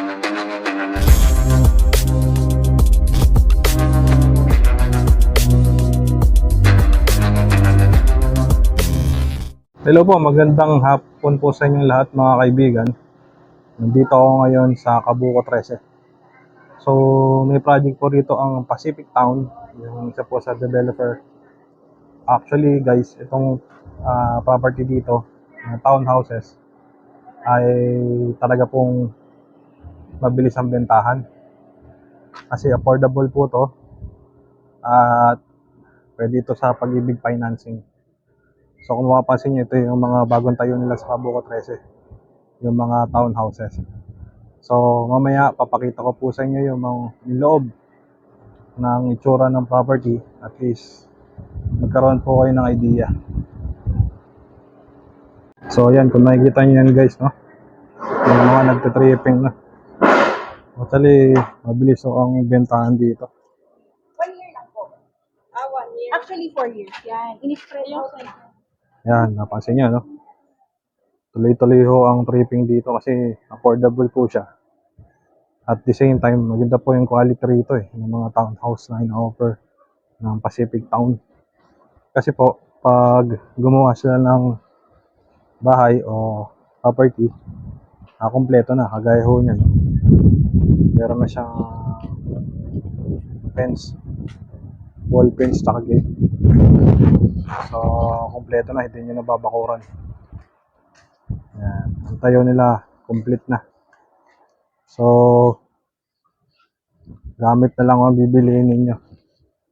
Hello po, magandang hapon po sa inyong lahat mga kaibigan. Nandito ako ngayon sa Cabuco 13. So, may project po rito ang Pacific Town, yung isa po sa developer. Actually guys, itong property dito, townhouses, ay talaga pong mabilis ang bentahan. Kasi affordable po to at pwede ito sa Pag-ibig financing. So kung mapapansin nyo, ito yung mga bagong tayo nila sa Cabuco 13, yung mga townhouses. So mamaya papakita ko po sa inyo yung loob ng itsura ng property, at least magkaroon po kayo ng idea. So ayan, kung nakikita nyo yan guys, no? Yung mga nagtitripping na. Actually, mabilis o ang bentahan dito. 1 year lang po. 1 year. Actually, 4 years. Yan. In-spread out na. Yan, napansin nyo, no? Tuloy-tuloy ho ang tripping dito kasi affordable po siya. At the same time, maganda po yung quality rito ng mga townhouse na ina-offer ng Pacific Town. Kasi po, pag gumawa sila ng bahay o property, kompleto na, kagaya ho niyan. Meron na siyang fence, wall fence, tsaka gate. So, kompleto na, hindi nyo nababakuran. Ayan, ang tayo nila, complete na. So, gamit na lang ang bibiliin ninyo.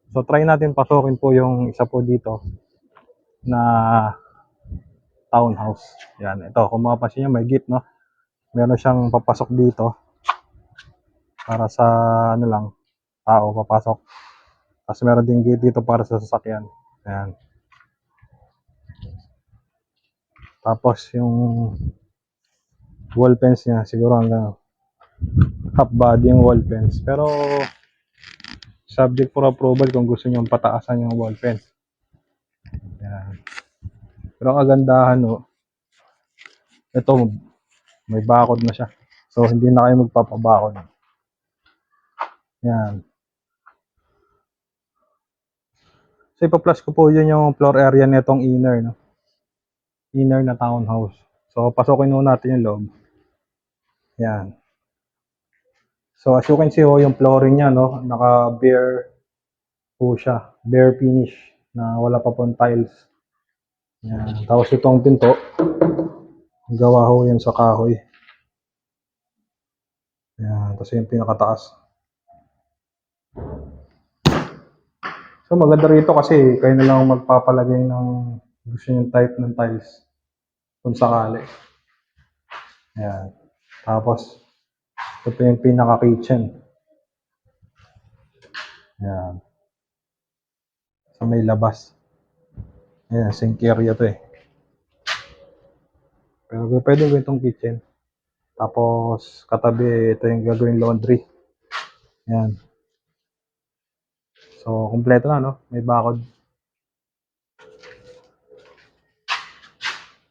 So, try natin pasokin po yung isa po dito na townhouse. Yan, ito, kung mapapansin nyo, may gate, no? Meron siyang papasok dito para sa, ano lang, tao papasok. Tapos meron din gate dito para sa sasakyan. Ayan. Tapos yung wall fence niya, siguro hanggang half body yung wall fence. Pero, subject for approval kung gusto nyo pataasan yung wall fence. Ayan. Pero kagandahan, no? Ito, may bakod na siya. So, hindi na kayo magpapabakod. Yan. So, ipa-plus ko po yun yung floor area nitong inner, no? Inner na townhouse. So, pasokin muna natin yung loob. Yan. So, as you can see, yung flooring niya, no? Naka-bare po siya. Bare finish na wala pa pong tiles. Yan. Tapos itong pinto, gawa ho yan sa kahoy. Yan. Tapos yung pinakataas. So, maganda rito kasi kayo na lang magpapalagay ng gusto yung type ng tiles kung sakali. Ayan. Tapos, ito yung pinaka-kitchen. Ayan. Sa may labas. Ayan, sink area to eh. Pero pwede gawin itong kitchen. Tapos, katabi, ito yung gagawin laundry. Ayan. So, kompleto na, no? May bakod.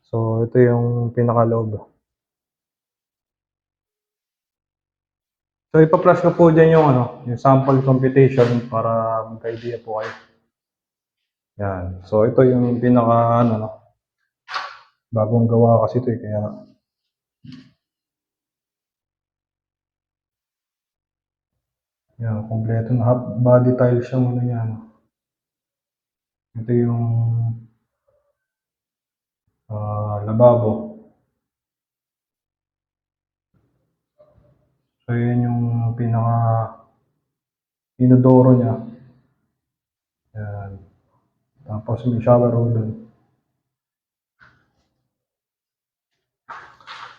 So, ito yung pinaka-loob. So, ipa-plus ko po dyan yung, yung sample computation para magka-idea po kayo. Yan. So, ito yung pinaka, bagong gawa kasi ito eh. Kaya, yan, kompleto na. Half body tiles yung yan. Ito yung lababo. So, yun yung pinaka inodoro niya. Yan. Tapos may shower room dun.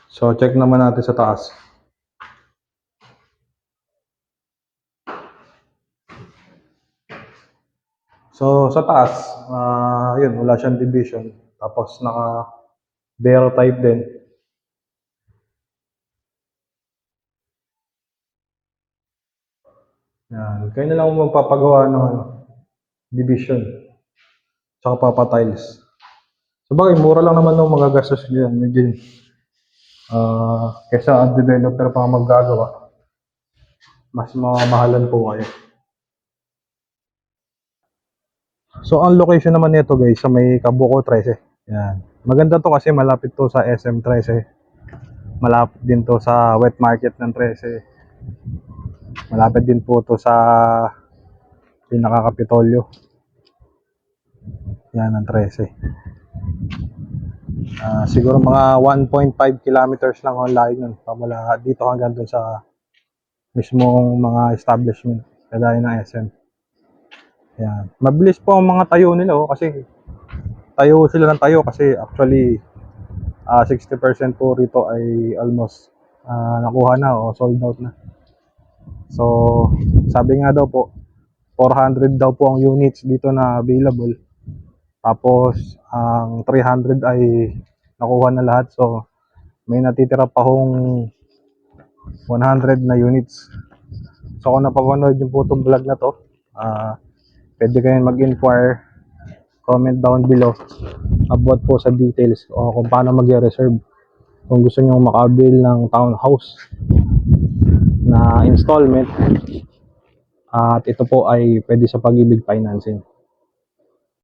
So, check naman natin sa taas. So, sa taas, yun, wala siyang division. Tapos, naka-bare type din. Yan. Kayo na lang magpapagawa ng division. Tsaka papatiles. So, bagay, mura lang naman nung magagastos dyan. Medyo Kesa ang developer pa ang maggagawa, mas mamahalan po kayo. So ang location naman nito guys sa may Kabuko 13. Yan. Maganda to kasi malapit to sa SM 13. Malapit din to sa wet market ng 13. Malapit din po to sa pinaka-Kapitolyo. Yan ang 13. Siguro mga 1.5 kilometers lang ang layo nun. Pamula dito hanggang dun sa mismong mga establishment. Kagaya ng SM. Yan. Mabilis po ang mga tayo nila kasi tayo sila ng tayo kasi actually 60% po rito ay almost nakuha na o sold out na. So, sabi nga daw po, 400 daw po ang units dito na available. Tapos, ang 300 ay nakuha na lahat. So, may natitira pa hong 100 na units. So, kung napapanood yung po itong vlog na to, pwede kayong mag-inquire, comment down below about po sa details o kung paano mag-reserve. Kung gusto nyo makabil ng townhouse na installment, at ito po ay pwede sa Pag-ibig Financing.